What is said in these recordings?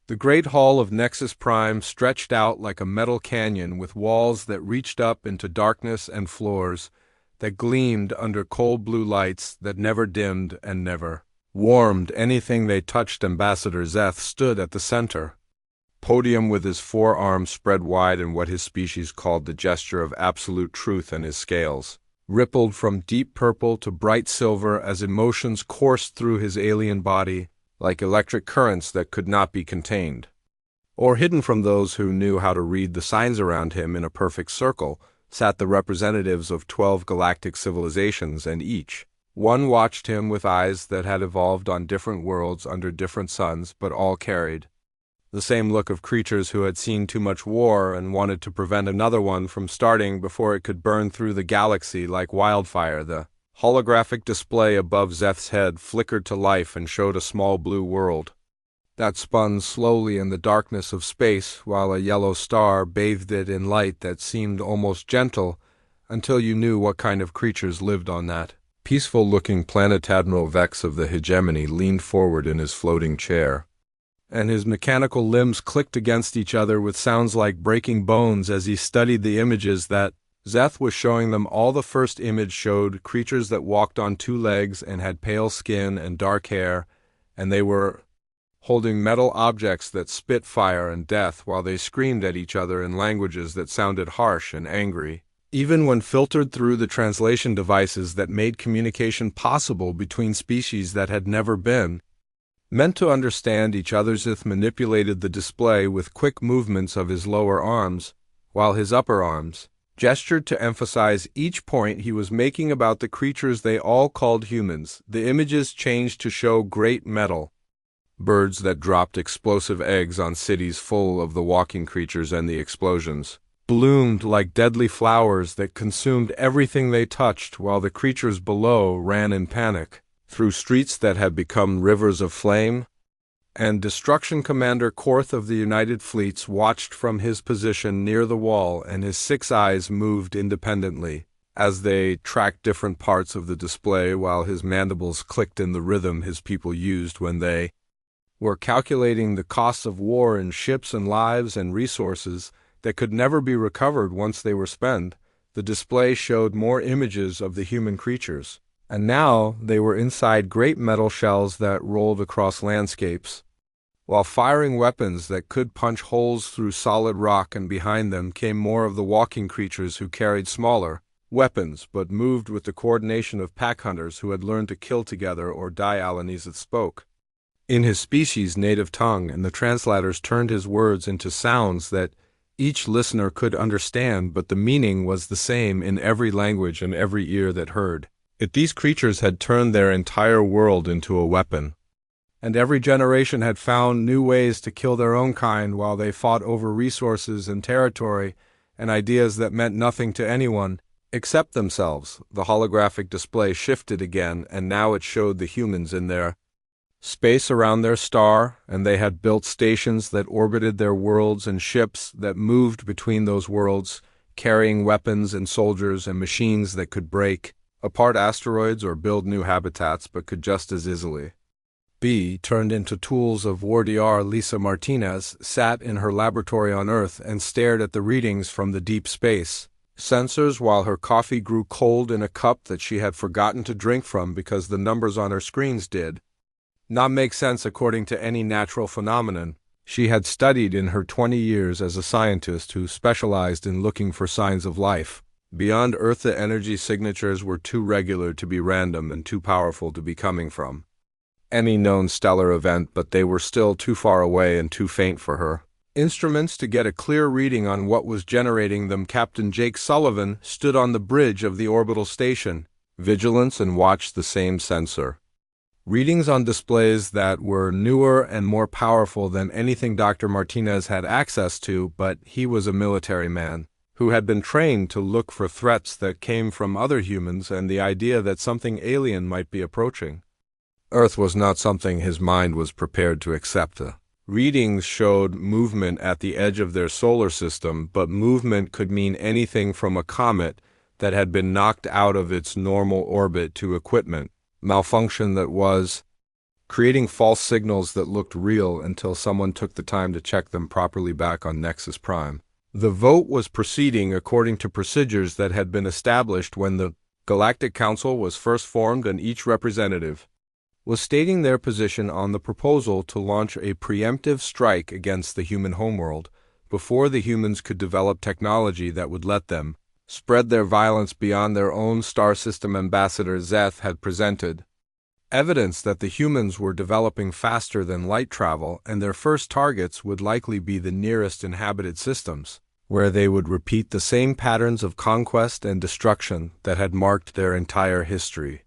The great hall of Nexus Prime stretched out like a metal canyon with walls that reached up into darkness and floors that gleamed under cold blue lights that never dimmed and never warmed anything they touched. Ambassador Zeth stood at the center podium with his forearms spread wide in what his species called the gesture of absolute truth, and his scales rippled from deep purple to bright silver as emotions coursed through his alien body like electric currents that could not be contained or hidden from those who knew how to read the signs. Around him in a perfect circle sat the representatives of 12 galactic civilizations, and each one watched him with eyes that had evolved on different worlds under different suns, but all carried the same look of creatures who had seen too much war and wanted to prevent another one from starting before it could burn through the galaxy like wildfire. The holographic display above Zeth's head flickered to life and showed a small blue world that spun slowly in the darkness of space, while a yellow star bathed it in light that seemed almost gentle until you knew what kind of creatures lived on that peaceful-looking planet. Admiral Vex of the hegemony leaned forward in his floating chair, and his mechanical limbs clicked against each other with sounds like breaking bones as he studied the images that Zeth was showing them. All the first image showed creatures that walked on two legs and had pale skin and dark hair, and they were holding metal objects that spit fire and death while they screamed at each other in languages that sounded harsh and angry, even when filtered through the translation devices that made communication possible between species that had never been meant to understand each other. Zeth manipulated the display with quick movements of his lower arms, while his upper arms gestured to emphasize each point he was making about the creatures they all called humans. The images changed to show great metal birds that dropped explosive eggs on cities full of the walking creatures, and the explosions bloomed like deadly flowers that consumed everything they touched, while the creatures below ran in panic through streets that had become rivers of flame. And Destruction Commander Korth of the United Fleets watched from his position near the wall, and his 6 eyes moved independently as they tracked different parts of the display, while his mandibles clicked in the rhythm his people used when they were calculating the costs of war in ships and lives and resources that could never be recovered once they were spent. The display showed more images of the human creatures, and now they were inside great metal shells that rolled across landscapes, while firing weapons that could punch holes through solid rock, and behind them came more of the walking creatures who carried smaller weapons but moved with the coordination of pack hunters who had learned to kill together or die. Alanizeth spoke in his species' native tongue, and the translators turned his words into sounds that each listener could understand, but the meaning was the same in every language and every ear that heard it. These creatures had turned their entire world into a weapon, and every generation had found new ways to kill their own kind while they fought over resources and territory and ideas that meant nothing to anyone except themselves. The holographic display shifted again, and now it showed the humans in their space around their star, and they had built stations that orbited their worlds and ships that moved between those worlds, carrying weapons and soldiers and machines that could break apart asteroids or build new habitats, but could just as easily be turned into tools of war. Lisa Martinez sat in her laboratory on Earth and stared at the readings from the deep space sensors while her coffee grew cold in a cup that she had forgotten to drink from because the numbers on her screens did not make sense according to any natural phenomenon she had studied in her 20 years as a scientist who specialized in looking for signs of life beyond Earth. The energy signatures were too regular to be random and too powerful to be coming from any known stellar event, but they were still too far away and too faint for her instruments to get a clear reading on what was generating them. Captain Jake Sullivan stood on the bridge of the orbital station, Vigilance, and watched the same sensor readings on displays that were newer and more powerful than anything Dr. Martinez had access to, but he was a military man who had been trained to look for threats that came from other humans and the idea that something alien might be approaching Earth was not something his mind was prepared to accept. The readings showed movement at the edge of their solar system, but movement could mean anything from a comet that had been knocked out of its normal orbit to equipment malfunction that was creating false signals that looked real until someone took the time to check them properly back on Nexus Prime. The vote was proceeding according to procedures that had been established when the Galactic Council was first formed, and each representative was stating their position on the proposal to launch a preemptive strike against the human homeworld before the humans could develop technology that would let them spread their violence beyond their own star system. Ambassador Zeth had presented evidence that the humans were developing faster than light travel, and their first targets would likely be the nearest inhabited systems, where they would repeat the same patterns of conquest and destruction that had marked their entire history.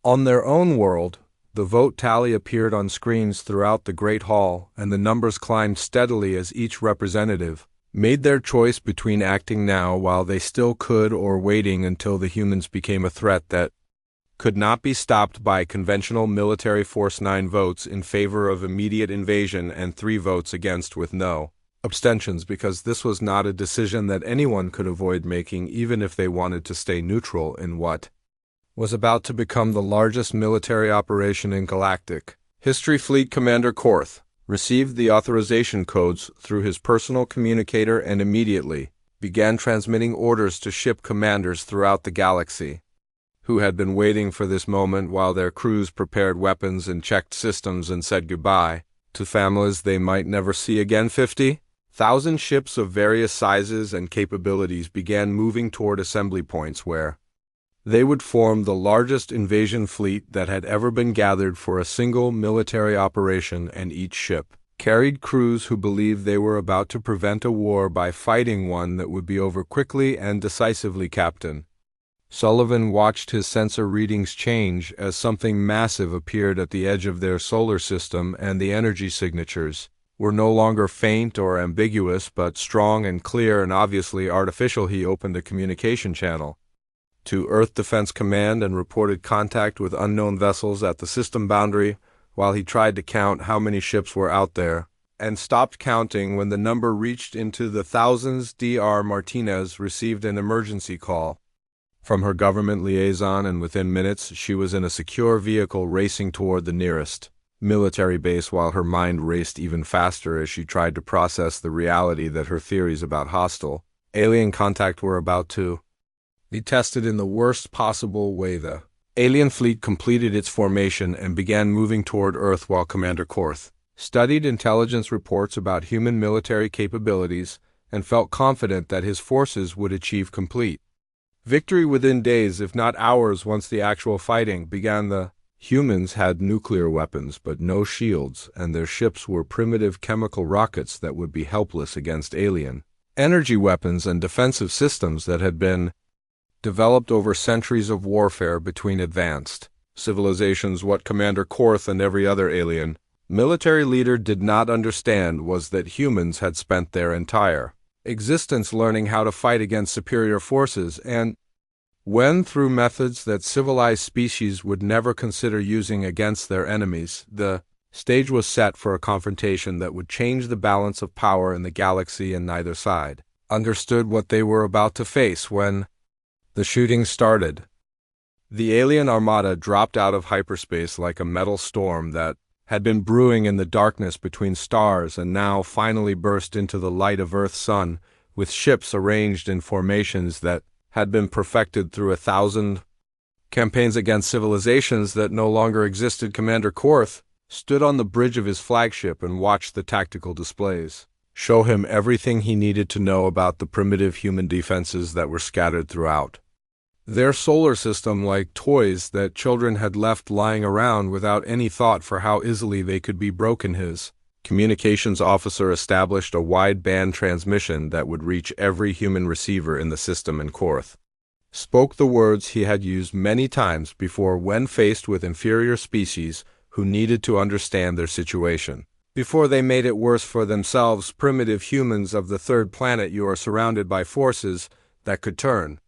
On their own world, the vote tally appeared on screens throughout the Great Hall, and the numbers climbed steadily as each representative made their choice between acting now while they still could or waiting until the humans became a threat that could not be stopped by conventional military force. 9 votes in favor of immediate invasion and 3 votes against with no abstentions, because this was not a decision that anyone could avoid making, even if they wanted to stay neutral in what was about to become the largest military operation in galactic history. Fleet Commander Korth received the authorization codes through his personal communicator and immediately began transmitting orders to ship commanders throughout the galaxy, who had been waiting for this moment while their crews prepared weapons and checked systems and said goodbye to families they might never see again. 50,000 ships of various sizes and capabilities began moving toward assembly points where they would form the largest invasion fleet that had ever been gathered for a single military operation, and each ship carried crews who believed they were about to prevent a war by fighting one that would be over quickly and decisively. Captain Sullivan watched his sensor readings change as something massive appeared at the edge of their solar system, and the energy signatures were no longer faint or ambiguous, but strong and clear and obviously artificial. He opened a communication channel to Earth Defense Command and reported contact with unknown vessels at the system boundary while he tried to count how many ships were out there, and stopped counting when the number reached into the thousands. Dr. Martinez received an emergency call from her government liaison, and within minutes she was in a secure vehicle racing toward the nearest military base, while her mind raced even faster as she tried to process the reality that her theories about hostile alien contact were about to be tested in the worst possible way. The alien fleet completed its formation and began moving toward Earth while Commander Korth studied intelligence reports about human military capabilities and felt confident that his forces would achieve complete victory within days, if not hours, once the actual fighting began. The humans had nuclear weapons but no shields, and their ships were primitive chemical rockets that would be helpless against alien energy weapons and defensive systems that had been developed over centuries of warfare between advanced civilizations. What Commander Korth and every other alien military leader did not understand was that humans had spent their entire existence learning how to fight against superior forces, and when through methods that civilized species would never consider using against their enemies, the stage was set for a confrontation that would change the balance of power in the galaxy, and neither side understood what they were about to face when the shooting started. The alien armada dropped out of hyperspace like a metal storm that had been brewing in the darkness between stars and now finally burst into the light of Earth's sun, with ships arranged in formations that had been perfected through 1,000 campaigns against civilizations that no longer existed. Commander Korth stood on the bridge of his flagship and watched the tactical displays show him everything he needed to know about the primitive human defenses that were scattered throughout their solar system like toys that children had left lying around without any thought for how easily they could be broken. His communications officer established a wide-band transmission that would reach every human receiver in the system, and Korth spoke the words he had used many times before when faced with inferior species who needed to understand their situation before they made it worse for themselves. Primitive humans of the third planet, you are surrounded by forces that could turn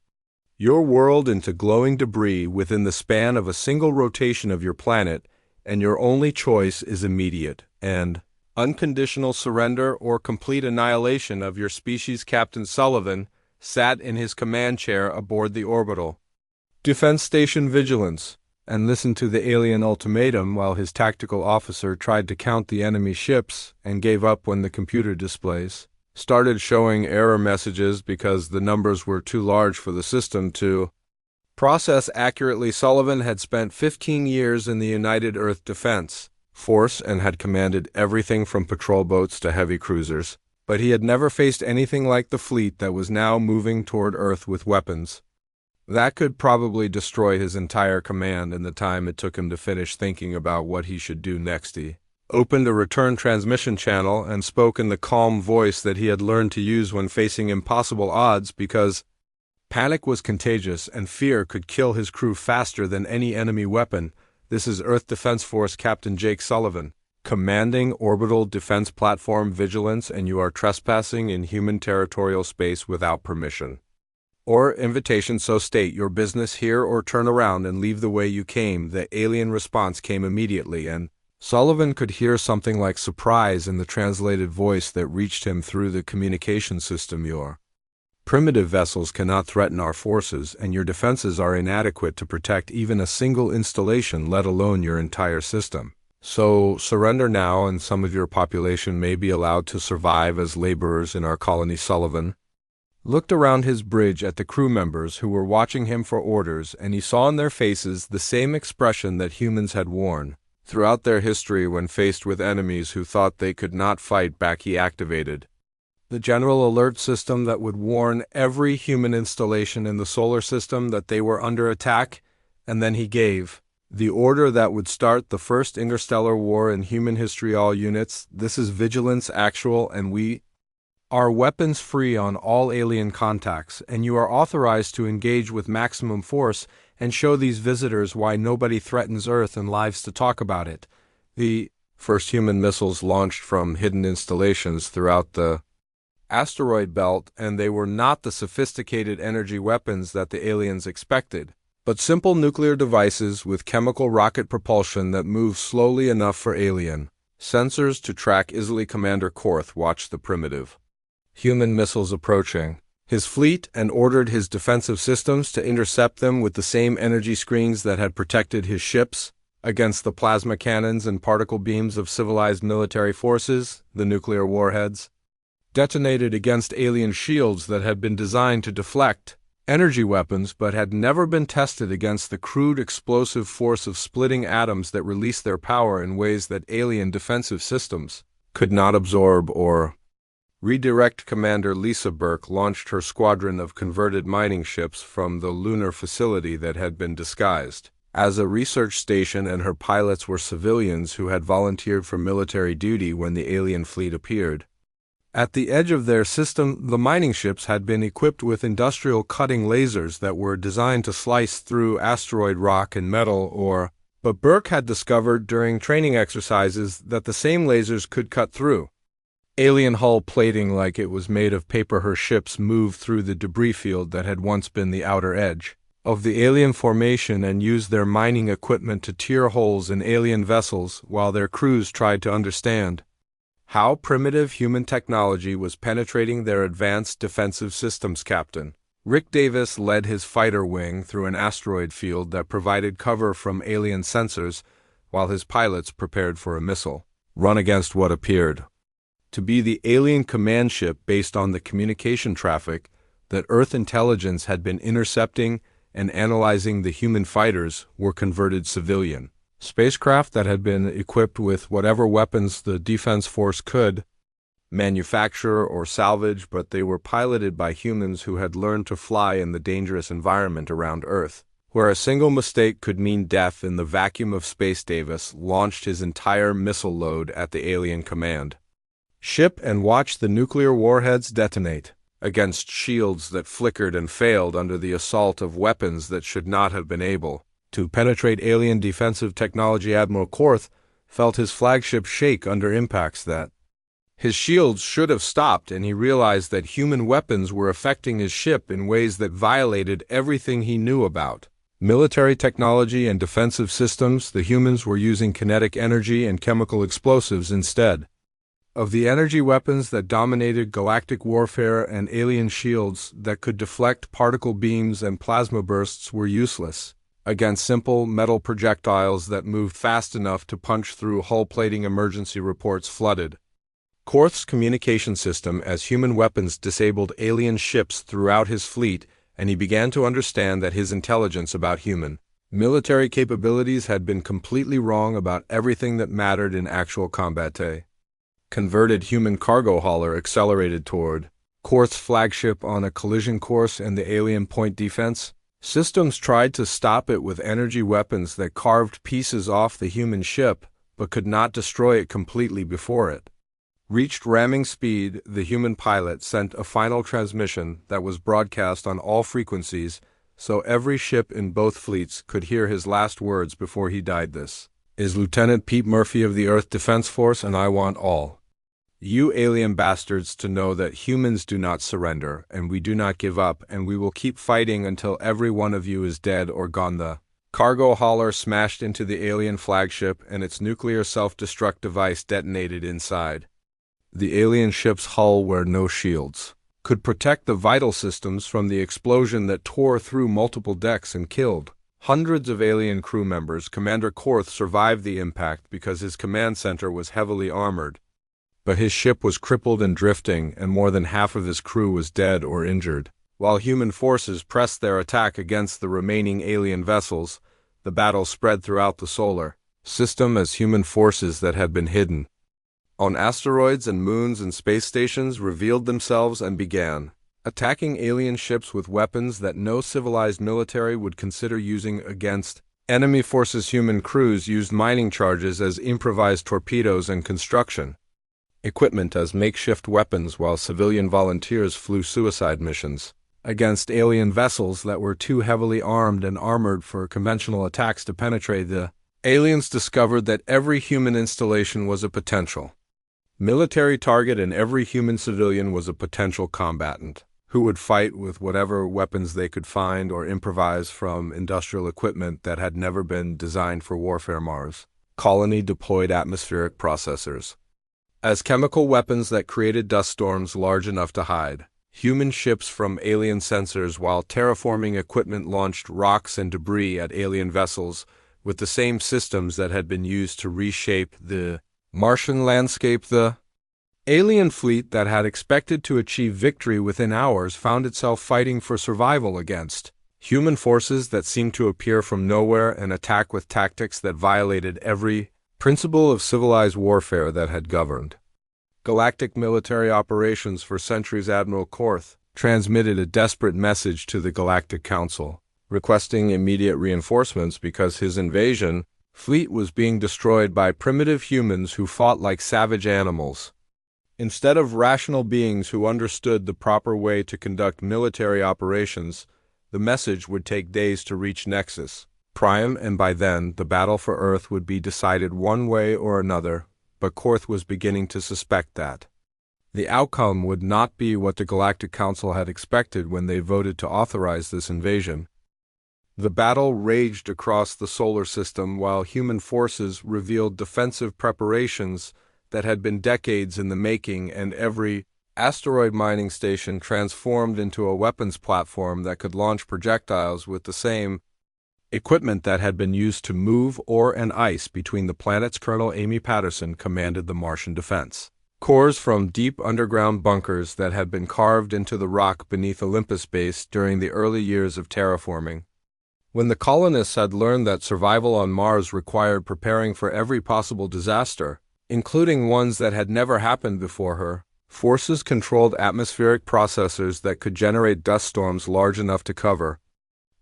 your world into glowing debris within the span of a single rotation of your planet, and your only choice is immediate and unconditional surrender or complete annihilation of your species. Captain Sullivan sat in his command chair aboard the orbital defense station Vigilance, and listened to the alien ultimatum while his tactical officer tried to count the enemy ships and gave up when the computer displays started showing error messages because the numbers were too large for the system to process accurately. Sullivan had spent 15 years in the United Earth Defense Force and had commanded everything from patrol boats to heavy cruisers, but he had never faced anything like the fleet that was now moving toward Earth with weapons that could probably destroy his entire command in the time it took him to finish thinking about what he should do next. He opened a return transmission channel and spoke in the calm voice that he had learned to use when facing impossible odds, because panic was contagious and fear could kill his crew faster than any enemy weapon. This is Earth Defense Force Captain Jake Sullivan, commanding Orbital Defense Platform Vigilance, and you are trespassing in human territorial space without permission or invitation, so state your business here or turn around and leave the way you came. The alien response came immediately, and Sullivan could hear something like surprise in the translated voice that reached him through the communication system. Your primitive vessels cannot threaten our forces, and your defenses are inadequate to protect even a single installation, let alone your entire system. So surrender now, and some of your population may be allowed to survive as laborers in our colony. Sullivan looked around his bridge at the crew members who were watching him for orders, and he saw in their faces the same expression that humans had worn throughout their history when faced with enemies who thought they could not fight back. He activated the general alert system that would warn every human installation in the solar system that they were under attack, and then he gave the order that would start the first interstellar war in human history. All units, this is Vigilance Actual, and we are weapons free on all alien contacts, and you are authorized to engage with maximum force and show these visitors why nobody threatens Earth and lives to talk about it. The first human missiles launched from hidden installations throughout the asteroid belt, and they were not the sophisticated energy weapons that the aliens expected, but simple nuclear devices with chemical rocket propulsion that moved slowly enough for alien sensors to track easily. Commander Korth watched the primitive human missiles approaching his fleet and ordered his defensive systems to intercept them with the same energy screens that had protected his ships against the plasma cannons and particle beams of civilized military forces. The nuclear warheads detonated against alien shields that had been designed to deflect energy weapons but had never been tested against the crude explosive force of splitting atoms that released their power in ways that alien defensive systems could not absorb or redirect. Commander Lisa Burke launched her squadron of converted mining ships from the lunar facility that had been disguised as a research station, and her pilots were civilians who had volunteered for military duty when the alien fleet appeared. At the edge of their system, the mining ships had been equipped with industrial cutting lasers that were designed to slice through asteroid rock and metal, but Burke had discovered during training exercises that the same lasers could cut through alien hull plating like it was made of paper. Her ships moved through the debris field that had once been the outer edge of the alien formation and used their mining equipment to tear holes in alien vessels while their crews tried to understand how primitive human technology was penetrating their advanced defensive systems. Captain Rick Davis led his fighter wing through an asteroid field that provided cover from alien sensors while his pilots prepared for a missile run against what appeared to be the alien command ship based on the communication traffic that Earth intelligence had been intercepting and analyzing. The human fighters were converted civilian spacecraft that had been equipped with whatever weapons the Defense Force could manufacture or salvage, but they were piloted by humans who had learned to fly in the dangerous environment around Earth, where a single mistake could mean death. In the vacuum of space, Davis launched his entire missile load at the alien command ship and watched the nuclear warheads detonate against shields that flickered and failed under the assault of weapons that should not have been able to penetrate alien defensive technology. Admiral Korth felt his flagship shake under impacts that his shields should have stopped, and he realized that human weapons were affecting his ship in ways that violated everything he knew about military technology and defensive systems. The humans were using kinetic energy and chemical explosives instead of the energy weapons that dominated galactic warfare, and alien shields that could deflect particle beams and plasma bursts were useless against simple metal projectiles that moved fast enough to punch through hull plating. Emergency reports flooded Korth's communication system as human weapons disabled alien ships throughout his fleet, and he began to understand that his intelligence about human military capabilities had been completely wrong about everything that mattered in actual combat. A converted human cargo hauler accelerated toward Korth's flagship on a collision course, and the alien point defense systems tried to stop it with energy weapons that carved pieces off the human ship, but could not destroy it completely before it reached ramming speed. The human pilot sent a final transmission that was broadcast on all frequencies, so every ship in both fleets could hear his last words before he died. "This is Lieutenant Pete Murphy of the Earth Defense Force, and I want all you alien bastards to know that humans do not surrender, and we do not give up, and we will keep fighting until every one of you is dead or gone." The cargo hauler smashed into the alien flagship, and its nuclear self-destruct device detonated inside. The alien ship's hull, where no shields could protect the vital systems from the explosion that tore through multiple decks and killed hundreds of alien crew members. Commander Korth survived the impact because his command center was heavily armored, but his ship was crippled and drifting, and more than half of his crew was dead or injured. While human forces pressed their attack against the remaining alien vessels, the battle spread throughout the solar system as human forces that had been hidden on asteroids and moons and space stations revealed themselves and began attacking alien ships with weapons that no civilized military would consider using against enemy forces. Human crews used mining charges as improvised torpedoes and construction equipment as makeshift weapons, while civilian volunteers flew suicide missions against alien vessels that were too heavily armed and armored for conventional attacks to penetrate. The aliens discovered that every human installation was a potential military target, and every human civilian was a potential combatant who would fight with whatever weapons they could find or improvise from industrial equipment that had never been designed for warfare. Mars colony deployed atmospheric processors as chemical weapons that created dust storms large enough to hide human ships from alien sensors, while terraforming equipment launched rocks and debris at alien vessels with the same systems that had been used to reshape the Martian landscape. The alien fleet that had expected to achieve victory within hours found itself fighting for survival against human forces that seemed to appear from nowhere and attack with tactics that violated every principle of civilized warfare that had governed galactic military operations for centuries. Admiral Korth transmitted a desperate message to the Galactic Council, requesting immediate reinforcements because his invasion fleet was being destroyed by primitive humans who fought like savage animals, instead of rational beings who understood the proper way to conduct military operations. The message would take days to reach Nexus Prime, and by then the battle for Earth would be decided one way or another, but Korth was beginning to suspect that the outcome would not be what the Galactic Council had expected when they voted to authorize this invasion. The battle raged across the solar system while human forces revealed defensive preparations that had been decades in the making, and every asteroid mining station transformed into a weapons platform that could launch projectiles with the same equipment that had been used to move ore and ice between the planets. Colonel Amy Patterson commanded the Martian defense corps from deep underground bunkers that had been carved into the rock beneath Olympus Base during the early years of terraforming. When the colonists had learned that survival on Mars required preparing for every possible disaster, including ones that had never happened before her, forces controlled atmospheric processors that could generate dust storms large enough to cover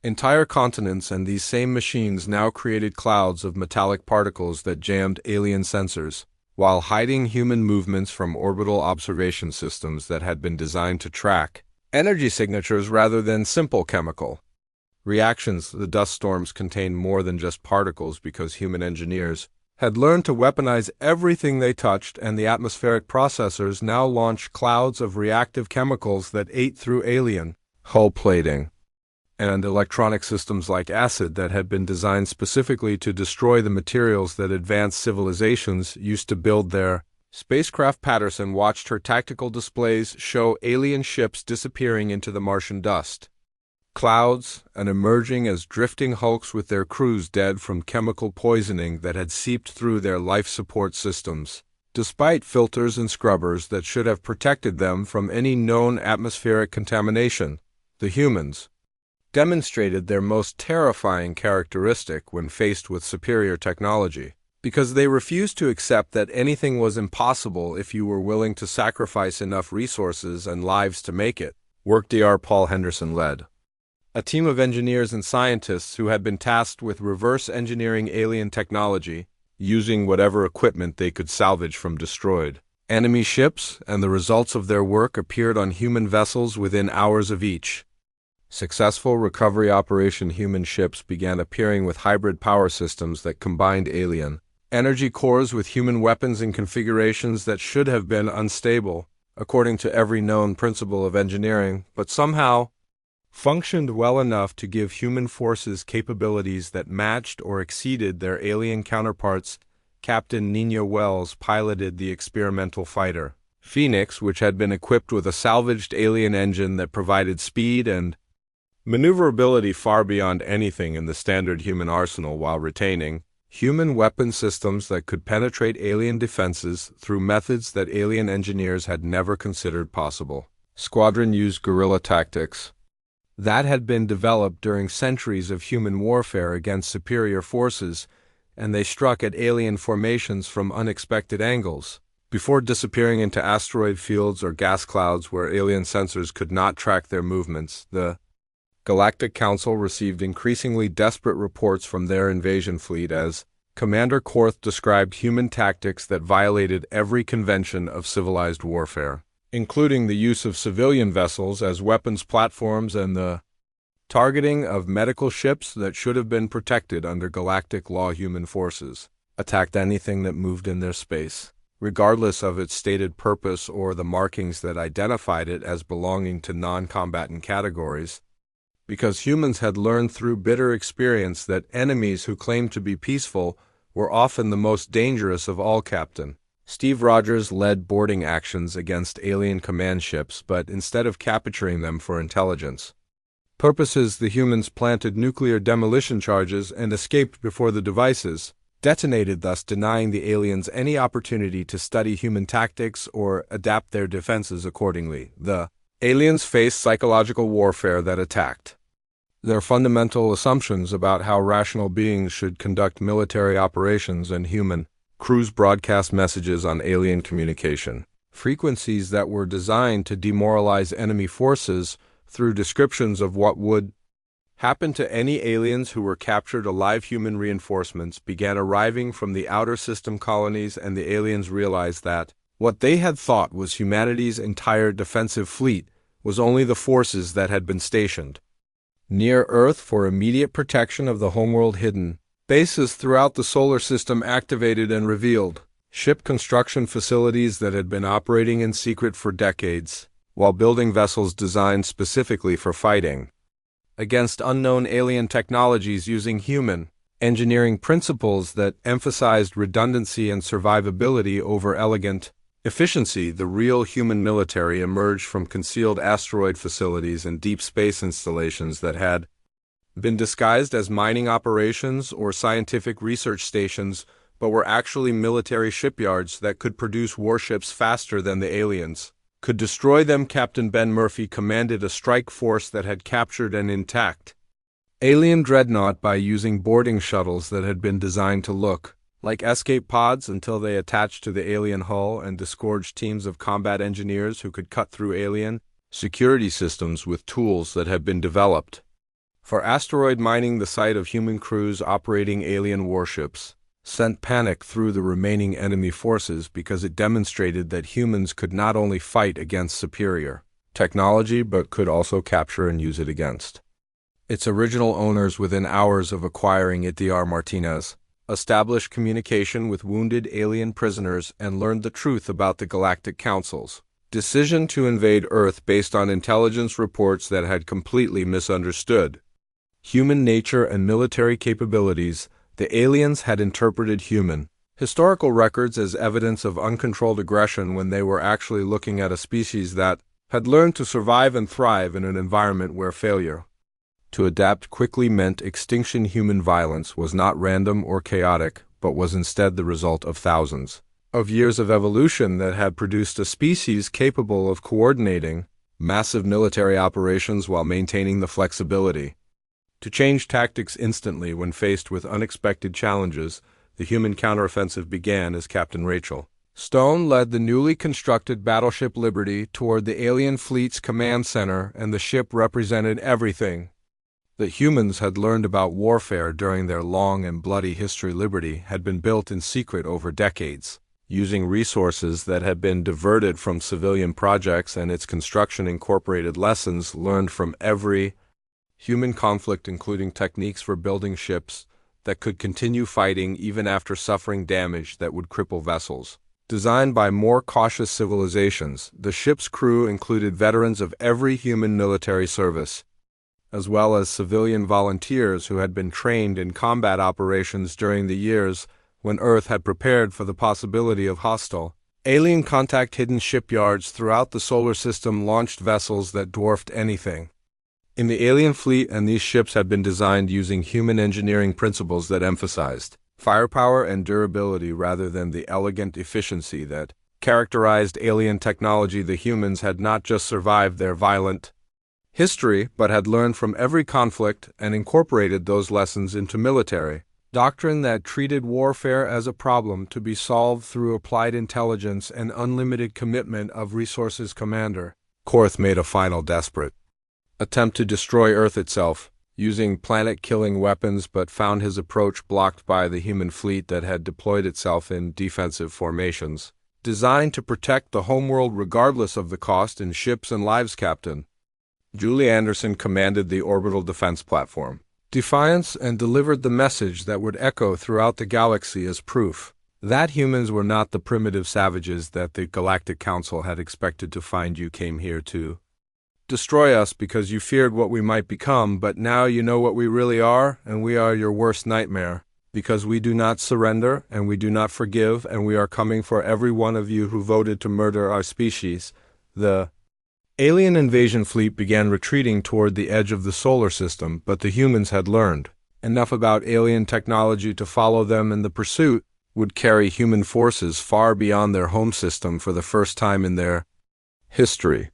entire continents, and these same machines now created clouds of metallic particles that jammed alien sensors, while hiding human movements from orbital observation systems that had been designed to track energy signatures rather than simple chemical reactions. The dust storms contained more than just particles because human engineers had learned to weaponize everything they touched, and the atmospheric processors now launched clouds of reactive chemicals that ate through alien hull plating and electronic systems like acid that had been designed specifically to destroy the materials that advanced civilizations used to build their spacecraft. Patterson watched her tactical displays show alien ships disappearing into the Martian dust clouds, and emerging as drifting hulks with their crews dead from chemical poisoning that had seeped through their life support systems. Despite filters and scrubbers that should have protected them from any known atmospheric contamination, the humans demonstrated their most terrifying characteristic when faced with superior technology, because they refused to accept that anything was impossible if you were willing to sacrifice enough resources and lives to make it. Work Dr. Paul Henderson led a team of engineers and scientists who had been tasked with reverse engineering alien technology, using whatever equipment they could salvage from destroyed enemy ships, and the results of their work appeared on human vessels within hours of each. Successful recovery operation human ships began appearing with hybrid power systems that combined alien energy cores with human weapons in configurations that should have been unstable, according to every known principle of engineering, but somehow functioned well enough to give human forces capabilities that matched or exceeded their alien counterparts. Captain Nina Wells piloted the experimental fighter Phoenix, which had been equipped with a salvaged alien engine that provided speed and maneuverability far beyond anything in the standard human arsenal, while retaining human weapon systems that could penetrate alien defenses through methods that alien engineers had never considered possible. Squadron used guerrilla tactics that had been developed during centuries of human warfare against superior forces, and they struck at alien formations from unexpected angles, before disappearing into asteroid fields or gas clouds where alien sensors could not track their movements. The Galactic Council received increasingly desperate reports from their invasion fleet as Commander Korth described human tactics that violated every convention of civilized warfare, including the use of civilian vessels as weapons platforms and the targeting of medical ships that should have been protected under galactic law. Human forces attacked anything that moved in their space, regardless of its stated purpose or the markings that identified it as belonging to non-combatant categories, because humans had learned through bitter experience that enemies who claimed to be peaceful were often the most dangerous of all. Captain Steve Rogers led boarding actions against alien command ships, but instead of capturing them for intelligence purposes, the humans planted nuclear demolition charges and escaped before the devices detonated, thus denying the aliens any opportunity to study human tactics or adapt their defenses accordingly. The aliens faced psychological warfare that attacked their fundamental assumptions about how rational beings should conduct military operations, and human crews broadcast messages on alien communication frequencies that were designed to demoralize enemy forces through descriptions of what would happen to any aliens who were captured alive. Human reinforcements began arriving from the outer system colonies, and the aliens realized that what they had thought was humanity's entire defensive fleet was only the forces that had been stationed near Earth for immediate protection of the homeworld. Hidden bases throughout the solar system activated and revealed ship construction facilities that had been operating in secret for decades, while building vessels designed specifically for fighting against unknown alien technologies using human engineering principles that emphasized redundancy and survivability over elegant efficiency. The real human military emerged from concealed asteroid facilities and deep space installations that had been disguised as mining operations or scientific research stations, but were actually military shipyards that could produce warships faster than the aliens could destroy them. Captain Ben Murphy commanded a strike force that had captured an intact alien dreadnought by using boarding shuttles that had been designed to look like escape pods until they attached to the alien hull, and disgorged teams of combat engineers who could cut through alien security systems with tools that had been developed for asteroid mining. The sight of human crews operating alien warships sent panic through the remaining enemy forces, because it demonstrated that humans could not only fight against superior technology but could also capture and use it against its original owners. Within hours of acquiring it, Dr. Martinez established communication with wounded alien prisoners and learned the truth about the Galactic Council's decision to invade Earth based on intelligence reports that had completely misunderstood human nature and military capabilities. The aliens had interpreted human historical records as evidence of uncontrolled aggression when they were actually looking at a species that had learned to survive and thrive in an environment where failure To adapt quickly meant extinction. Human violence was not random or chaotic, but was instead the result of thousands of years of evolution that had produced a species capable of coordinating massive military operations while maintaining the flexibility to change tactics instantly when faced with unexpected challenges. The human counteroffensive began as Captain Rachel Stone led the newly constructed battleship Liberty toward the alien fleet's command center, and the ship represented everything that humans had learned about warfare during their long and bloody history. Liberty had been built in secret over decades, using resources that had been diverted from civilian projects, and its construction incorporated lessons learned from every human conflict, including techniques for building ships that could continue fighting even after suffering damage that would cripple vessels. Designed by more cautious civilizations, the ship's crew included veterans of every human military service, as well as civilian volunteers who had been trained in combat operations during the years when Earth had prepared for the possibility of hostile alien contact. Hidden shipyards throughout the solar system launched vessels that dwarfed anything in the alien fleet, and these ships had been designed using human engineering principles that emphasized firepower and durability rather than the elegant efficiency that characterized alien technology. The humans had not just survived their violent history, but had learned from every conflict and incorporated those lessons into military doctrine that treated warfare as a problem to be solved through applied intelligence and unlimited commitment of resources. Commander Korth made a final desperate attempt to destroy Earth itself, using planet-killing weapons, but found his approach blocked by the human fleet that had deployed itself in defensive formations, designed to protect the homeworld regardless of the cost in ships and lives. Captain Julie Anderson commanded the orbital defense platform Defiance and delivered the message that would echo throughout the galaxy as proof that humans were not the primitive savages that the Galactic Council had expected to find. You came here to destroy us because you feared what we might become, but now you know what we really are, and we are your worst nightmare, because we do not surrender, and we do not forgive, and we are coming for every one of you who voted to murder our species. The alien invasion fleet began retreating toward the edge of the solar system, but the humans had learned enough about alien technology to follow them, and the pursuit would carry human forces far beyond their home system for the first time in their history.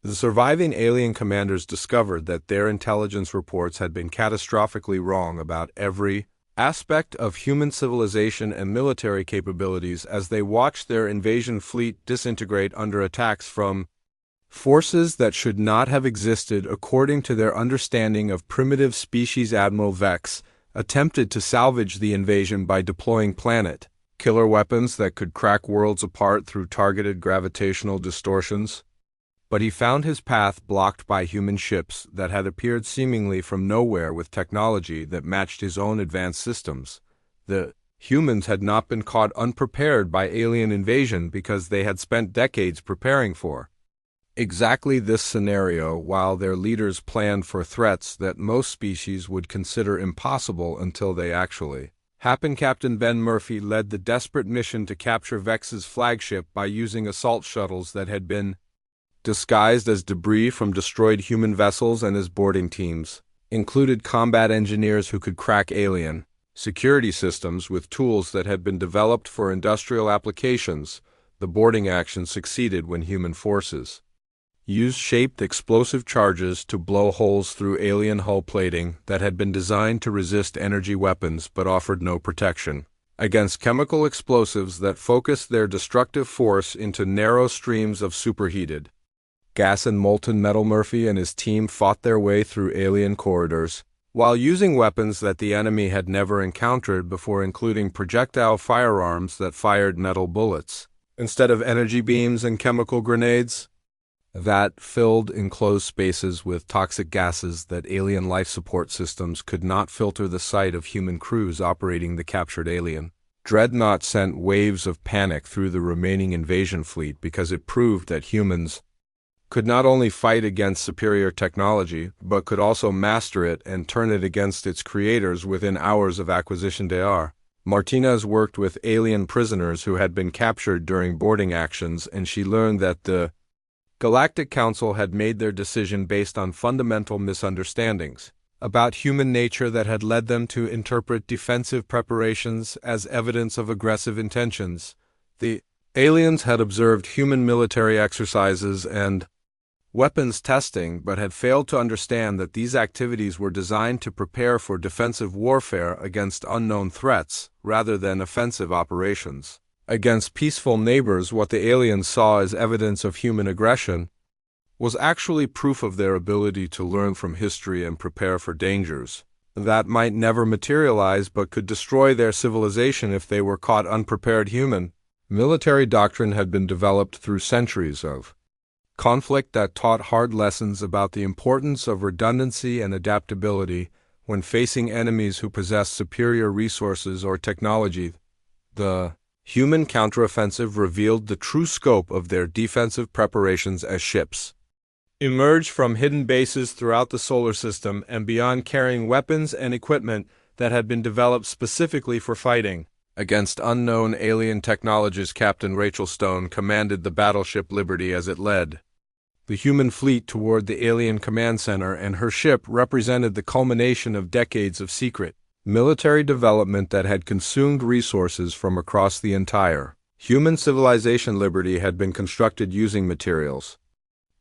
The surviving alien commanders discovered that their intelligence reports had been catastrophically wrong about every aspect of human civilization and military capabilities as they watched their invasion fleet disintegrate under attacks from forces that should not have existed. According to their understanding of primitive species, Admiral Vex attempted to salvage the invasion by deploying planet killer weapons that could crack worlds apart through targeted gravitational distortions. But he found his path blocked by human ships that had appeared seemingly from nowhere with technology that matched his own advanced systems. The humans had not been caught unprepared by alien invasion because they had spent decades preparing for exactly this scenario, while their leaders planned for threats that most species would consider impossible until they actually happened. Captain Ben Murphy led the desperate mission to capture Vex's flagship by using assault shuttles that had been disguised as debris from destroyed human vessels, and his boarding teams included combat engineers who could crack alien security systems with tools that had been developed for industrial applications. The boarding action succeeded when human forces used shaped explosive charges to blow holes through alien hull plating that had been designed to resist energy weapons but offered no protection against chemical explosives that focused their destructive force into narrow streams of superheated gas and molten metal. Murphy and his team fought their way through alien corridors while using weapons that the enemy had never encountered before, including projectile firearms that fired metal bullets instead of energy beams and chemical grenades that filled enclosed spaces with toxic gases that alien life support systems could not filter. The sight of human crews operating the captured alien dreadnought sent waves of panic through the remaining invasion fleet because it proved that humans could not only fight against superior technology, but could also master it and turn it against its creators within hours of acquisition. Dr. Martinez worked with alien prisoners who had been captured during boarding actions, and she learned that the Galactic Council had made their decision based on fundamental misunderstandings about human nature that had led them to interpret defensive preparations as evidence of aggressive intentions. The aliens had observed human military exercises and weapons testing, but had failed to understand that these activities were designed to prepare for defensive warfare against unknown threats rather than offensive operations against peaceful neighbors. What the aliens saw as evidence of human aggression was actually proof of their ability to learn from history and prepare for dangers that might never materialize but could destroy their civilization if they were caught unprepared. Human military doctrine had been developed through centuries of conflict that taught hard lessons about the importance of redundancy and adaptability when facing enemies who possessed superior resources or technology. The human counteroffensive revealed the true scope of their defensive preparations as ships emerged from hidden bases throughout the solar system and beyond, carrying weapons and equipment that had been developed specifically for fighting against unknown alien technologies. Captain Rachel Stone commanded the battleship Liberty as it led the human fleet toward the alien command center, and her ship represented the culmination of decades of secret military development that had consumed resources from across the entire human civilization. Liberty had been constructed using materials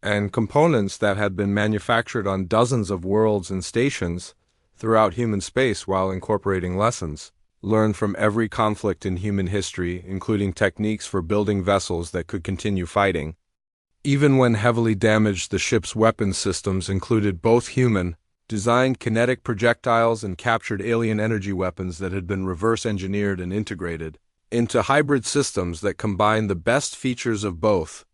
and components that had been manufactured on dozens of worlds and stations throughout human space, while incorporating lessons learned from every conflict in human history, including techniques for building vessels that could continue fighting even when heavily damaged. The ship's weapons systems included both human-designed kinetic projectiles and captured alien energy weapons that had been reverse-engineered and integrated into hybrid systems that combined the best features of both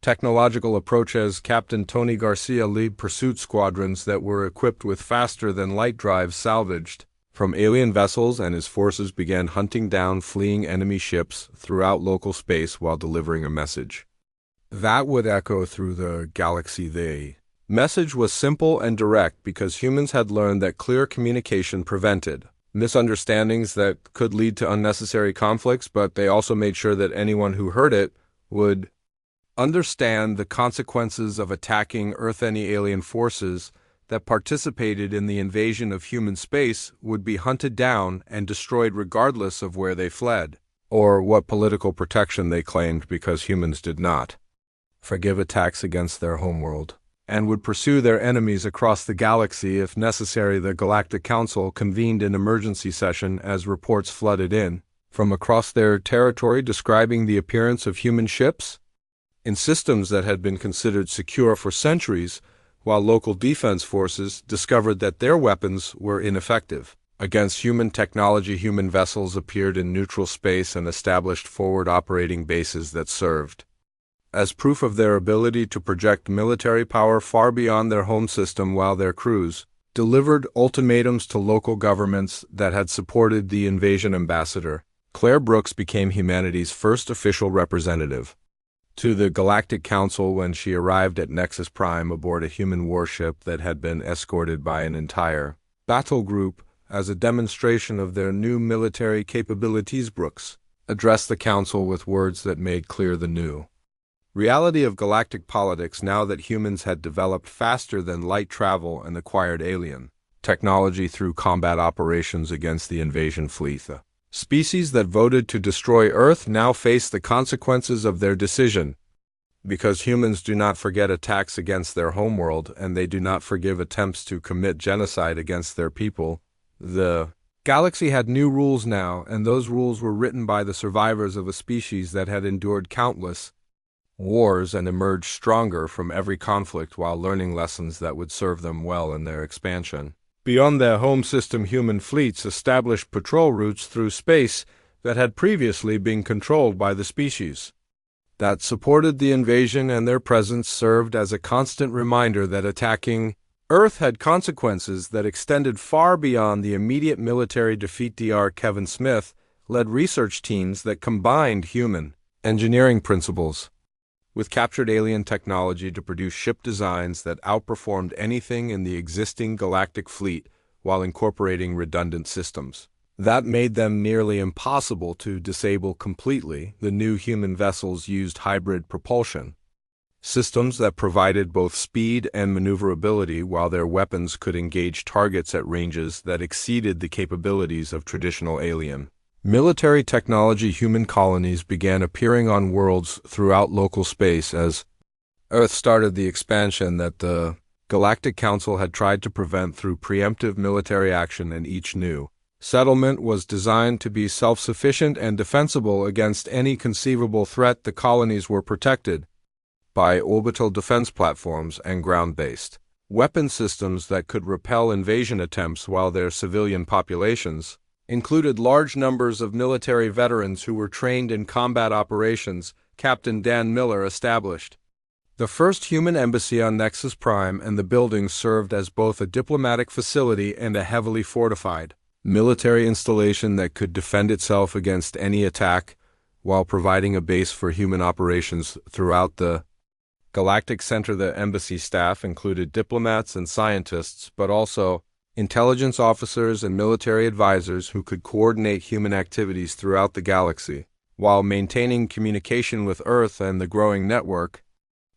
technological approaches. Captain Tony Garcia led pursuit squadrons that were equipped with faster-than-light drives salvaged from alien vessels, and his forces began hunting down fleeing enemy ships throughout local space while delivering a message that would echo through the galaxy. The message was simple and direct because humans had learned that clear communication prevented misunderstandings that could lead to unnecessary conflicts, but they also made sure that anyone who heard it would understand the consequences of attacking Earth. Any alien forces that participated in the invasion of human space would be hunted down and destroyed regardless of where they fled or what political protection they claimed, because humans did not forgive attacks against their homeworld and would pursue their enemies across the galaxy if necessary. The Galactic Council convened an emergency session as reports flooded in from across their territory describing the appearance of human ships in systems that had been considered secure for centuries, while local defense forces discovered that their weapons were ineffective against human technology. Human vessels appeared in neutral space and established forward operating bases that served as proof of their ability to project military power far beyond their home system, while their crews delivered ultimatums to local governments that had supported the invasion. Ambassador Claire Brooks became humanity's first official representative to the Galactic Council when she arrived at Nexus Prime aboard a human warship that had been escorted by an entire battle group as a demonstration of their new military capabilities. Brooks addressed the Council with words that made clear the new reality of galactic politics now that humans had developed faster-than-light travel and acquired alien technology through combat operations against the invasion fleet. The species that voted to destroy Earth now face the consequences of their decision, because humans do not forget attacks against their homeworld, and they do not forgive attempts to commit genocide against their people. The galaxy had new rules now, and those rules were written by the survivors of a species that had endured countless wars and emerged stronger from every conflict while learning lessons that would serve them well in their expansion beyond their home system. Human fleets established patrol routes through space that had previously been controlled by the species that supported the invasion, and their presence served as a constant reminder that attacking Earth had consequences that extended far beyond the immediate military defeat. Dr. Kevin Smith led research teams that combined human engineering principles with captured alien technology to produce ship designs that outperformed anything in the existing galactic fleet while incorporating redundant systems that made them nearly impossible to disable completely. The new human vessels used hybrid propulsion systems that provided both speed and maneuverability while their weapons could engage targets at ranges that exceeded the capabilities of traditional alien. Military technology human colonies began appearing on worlds throughout local space as Earth started the expansion that the Galactic Council had tried to prevent through preemptive military action, and each new settlement was designed to be self-sufficient and defensible against any conceivable threat. The colonies were protected by orbital defense platforms and ground-based weapon systems that could repel invasion attempts, while their civilian populations included large numbers of military veterans who were trained in combat operations. Captain Dan Miller established the first human embassy on Nexus Prime, and the building served as both a diplomatic facility and a heavily fortified military installation that could defend itself against any attack, while providing a base for human operations throughout the Galactic Center. The embassy staff included diplomats and scientists, but also intelligence officers and military advisors who could coordinate human activities throughout the galaxy, while maintaining communication with Earth and the growing network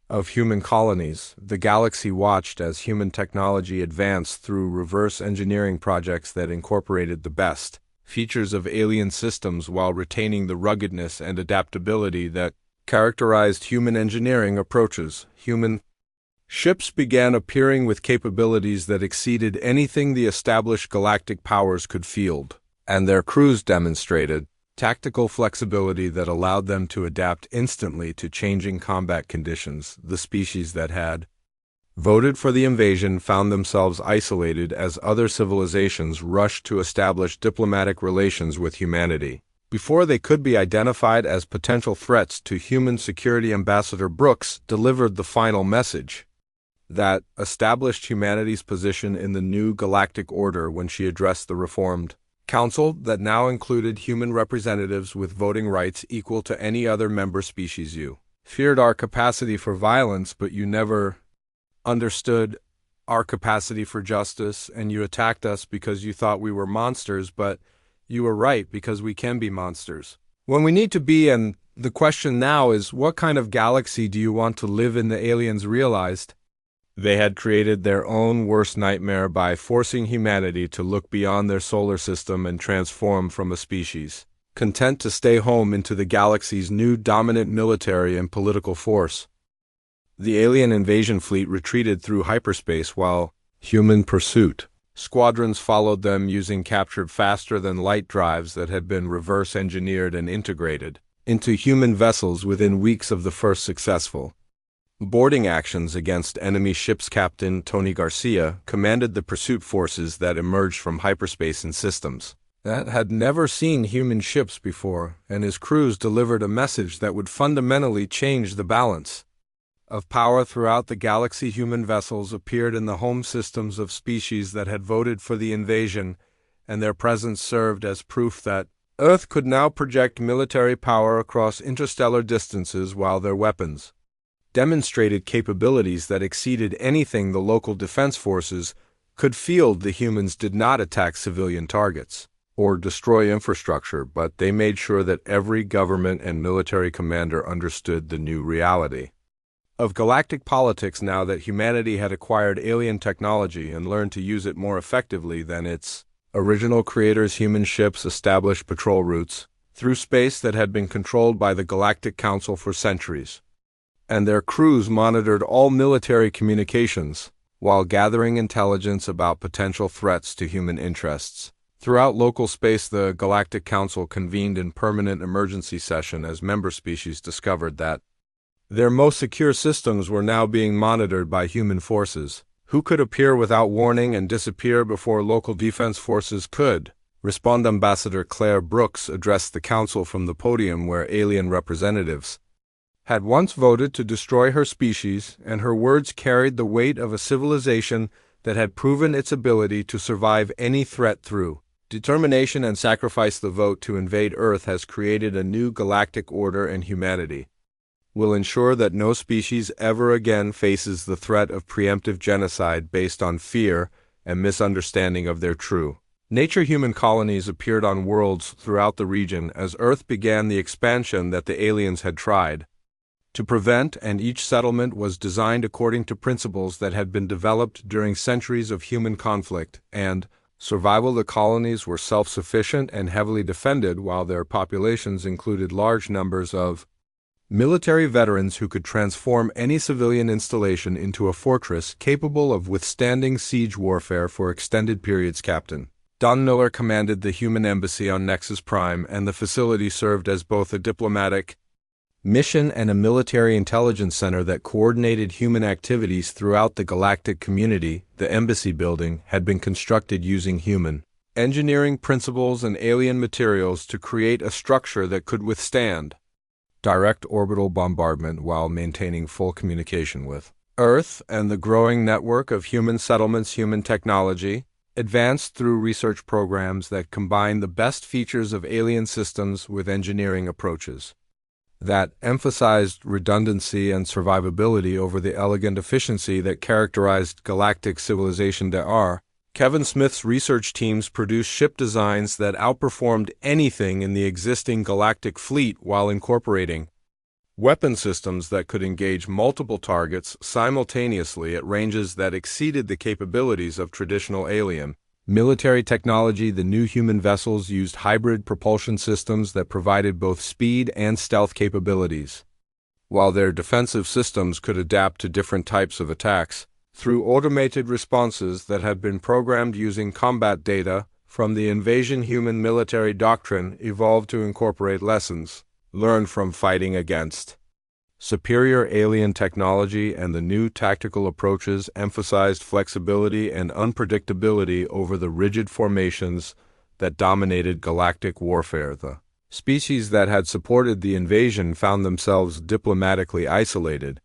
of human colonies. The galaxy watched as human technology advanced through reverse engineering projects that incorporated the best features of alien systems while retaining the ruggedness and adaptability that characterized human engineering approaches. Human ships began appearing with capabilities that exceeded anything the established galactic powers could field, and their crews demonstrated tactical flexibility that allowed them to adapt instantly to changing combat conditions. The species that had voted for the invasion found themselves isolated as other civilizations rushed to establish diplomatic relations with humanity. Before they could be identified as potential threats to human security, Ambassador Brooks delivered the final message that established humanity's position in the new galactic order when she addressed the reformed council that now included human representatives with voting rights equal to any other member species. You feared our capacity for violence, but you never understood our capacity for justice, and you attacked us because you thought we were monsters, but you were right, because we can be monsters when we need to be. And the question now is, what kind of galaxy do you want to live in? The aliens realized they had created their own worst nightmare by forcing humanity to look beyond their solar system and transform from a species content to stay home into the galaxy's new dominant military and political force. The alien invasion fleet retreated through hyperspace while human pursuit squadrons followed them, using captured faster-than-light drives that had been reverse-engineered and integrated into human vessels within weeks of the first successful boarding actions against enemy ships. Captain Tony Garcia commanded the pursuit forces that emerged from hyperspace in systems that had never seen human ships before, and his crews delivered a message that would fundamentally change the balance of power throughout the galaxy. Human vessels appeared in the home systems of species that had voted for the invasion, and their presence served as proof that Earth could now project military power across interstellar distances, while their weapons demonstrated capabilities that exceeded anything the local defense forces could field. The humans did not attack civilian targets or destroy infrastructure, but they made sure that every government and military commander understood the new reality of galactic politics now that humanity had acquired alien technology and learned to use it more effectively than its original creators. Human ships established patrol routes through space that had been controlled by the Galactic Council for centuries, and their crews monitored all military communications while gathering intelligence about potential threats to human interests. Throughout local space, the Galactic Council convened in permanent emergency session as member species discovered that their most secure systems were now being monitored by human forces, who could appear without warning and disappear before local defense forces could respond. Ambassador Claire Brooks addressed the council from the podium where alien representatives had once voted to destroy her species, and her words carried the weight of a civilization that had proven its ability to survive any threat through determination and sacrifice. The vote to invade Earth has created a new galactic order, and humanity will ensure that no species ever again faces the threat of preemptive genocide based on fear and misunderstanding of their true nature. Human colonies appeared on worlds throughout the region as Earth began the expansion that the aliens had tried to prevent, and each settlement was designed according to principles that had been developed during centuries of human conflict, and survival. The colonies were self-sufficient and heavily defended, while their populations included large numbers of military veterans who could transform any civilian installation into a fortress capable of withstanding siege warfare for extended periods. Captain Don Miller commanded the human embassy on Nexus Prime, and the facility served as both a diplomatic mission and a military intelligence center that coordinated human activities throughout the galactic community. The embassy building had been constructed using human engineering principles and alien materials to create a structure that could withstand direct orbital bombardment while maintaining full communication with Earth and the growing network of human settlements. Human technology advanced through research programs that combine the best features of alien systems with engineering approaches that emphasized redundancy and survivability over the elegant efficiency that characterized galactic civilization. Kevin Smith's research teams produced ship designs that outperformed anything in the existing galactic fleet while incorporating weapon systems that could engage multiple targets simultaneously at ranges that exceeded the capabilities of traditional alien military technology. The new human vessels used hybrid propulsion systems that provided both speed and stealth capabilities, while their defensive systems could adapt to different types of attacks through automated responses that had been programmed using combat data from the invasion. Human military doctrine evolved to incorporate lessons learned from fighting against superior alien technology, and the new tactical approaches emphasized flexibility and unpredictability over the rigid formations that dominated galactic warfare. The species that had supported the invasion found themselves diplomatically isolated,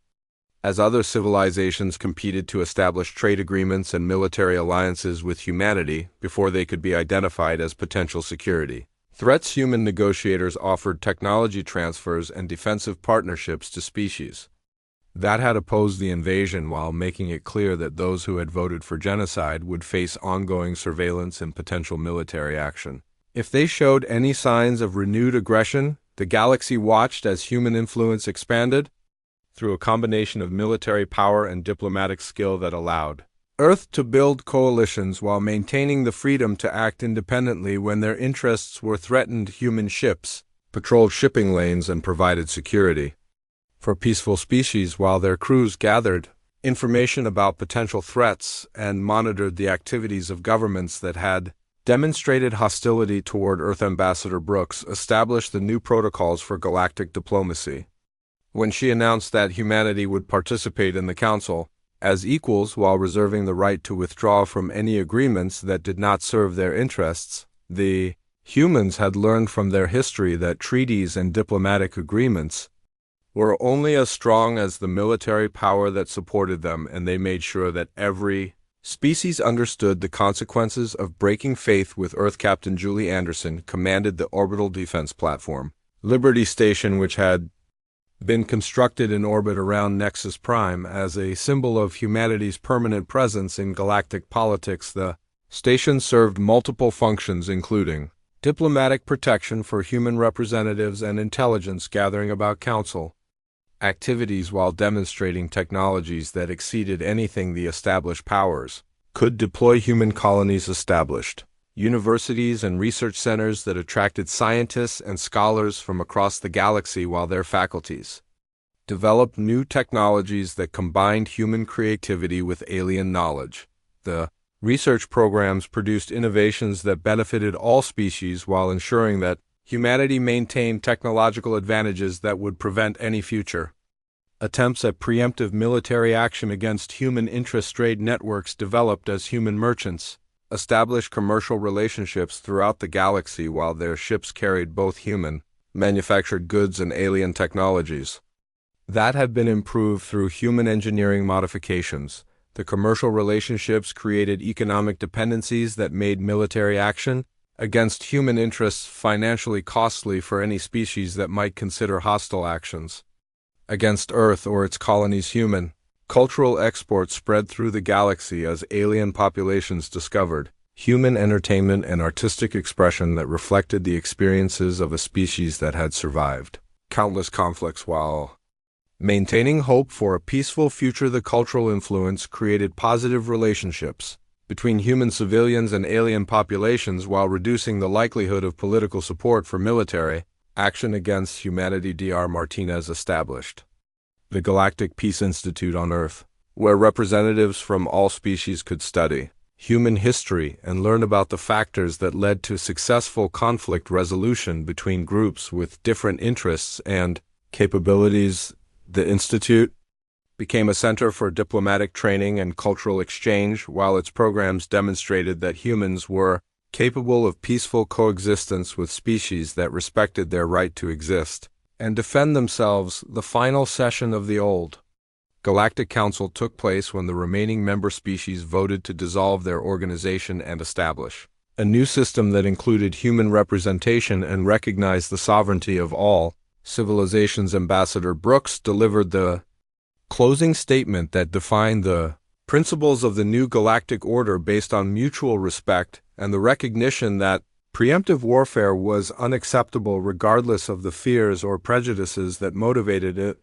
as other civilizations competed to establish trade agreements and military alliances with humanity before they could be identified as potential security threats. Human negotiators offered technology transfers and defensive partnerships to species that had opposed the invasion, while making it clear that those who had voted for genocide would face ongoing surveillance and potential military action if they showed any signs of renewed aggression. The galaxy watched as human influence expanded through a combination of military power and diplomatic skill that allowed Earth to build coalitions while maintaining the freedom to act independently when their interests were threatened. Human ships patrolled shipping lanes and provided security for peaceful species, while their crews gathered information about potential threats and monitored the activities of governments that had demonstrated hostility toward Earth. Ambassador Brooks established the new protocols for galactic diplomacy when she announced that humanity would participate in the Council as equals while reserving the right to withdraw from any agreements that did not serve their interests. The humans had learned from their history that treaties and diplomatic agreements were only as strong as the military power that supported them, and they made sure that every species understood the consequences of breaking faith with Earth. Captain Julie Anderson commanded the orbital defense platform Liberty Station, which had been constructed in orbit around Nexus Prime as a symbol of humanity's permanent presence in galactic politics. The station served multiple functions, including diplomatic protection for human representatives and intelligence gathering about council activities, while demonstrating technologies that exceeded anything the established powers could deploy. Human colonies established universities and research centers that attracted scientists and scholars from across the galaxy, while their faculties developed new technologies that combined human creativity with alien knowledge. The research programs produced innovations that benefited all species while ensuring that humanity maintained technological advantages that would prevent any future attempts at preemptive military action against human interests. Trade networks developed as human merchants established commercial relationships throughout the galaxy, while their ships carried both human manufactured goods and alien technologies that had been improved through human engineering modifications. The commercial relationships created economic dependencies that made military action against human interests financially costly for any species that might consider hostile actions against Earth or its colonies. Human cultural exports spread through the galaxy as alien populations discovered human entertainment and artistic expression that reflected the experiences of a species that had survived countless conflicts. While Maintaining hope for a peaceful future, the cultural influence created positive relationships between human civilians and alien populations while reducing the likelihood of political support for military action against humanity. Dr. Martinez established the Galactic Peace Institute on Earth, where representatives from all species could study human history and learn about the factors that led to successful conflict resolution between groups with different interests and capabilities. The Institute became a center for diplomatic training and cultural exchange, while its programs demonstrated that humans were capable of peaceful coexistence with species that respected their right to exist and defend themselves. The final session of the old Galactic Council took place when the remaining member species voted to dissolve their organization and establish a new system that included human representation and recognized the sovereignty of all civilizations. Ambassador Brooks delivered the closing statement that defined the principles of the new galactic order based on mutual respect and the recognition that preemptive warfare was unacceptable regardless of the fears or prejudices that motivated it.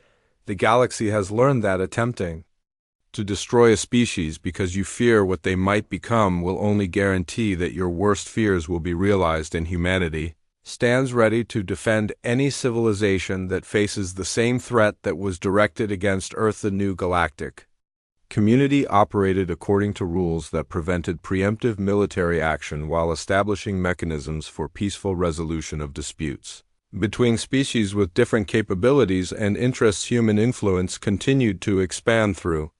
The galaxy has learned that attempting to destroy a species because you fear what they might become will only guarantee that your worst fears will be realized, and humanity stands ready to defend any civilization that faces the same threat that was directed against Earth. The new galactic community operated according to rules that prevented preemptive military action while establishing mechanisms for peaceful resolution of disputes between species with different capabilities and interests. Human influence continued to expand through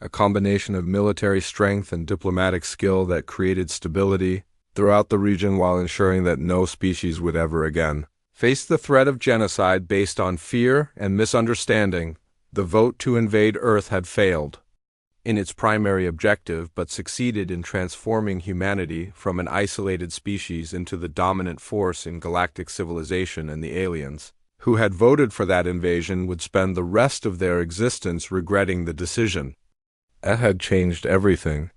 a combination of military strength and diplomatic skill that created stability throughout the region while ensuring that no species would ever again face the threat of genocide based on fear and misunderstanding. The vote to invade Earth had failed in its primary objective, but succeeded in transforming humanity from an isolated species into the dominant force in galactic civilization, and the aliens who had voted for that invasion would spend the rest of their existence regretting the decision. It had changed everything.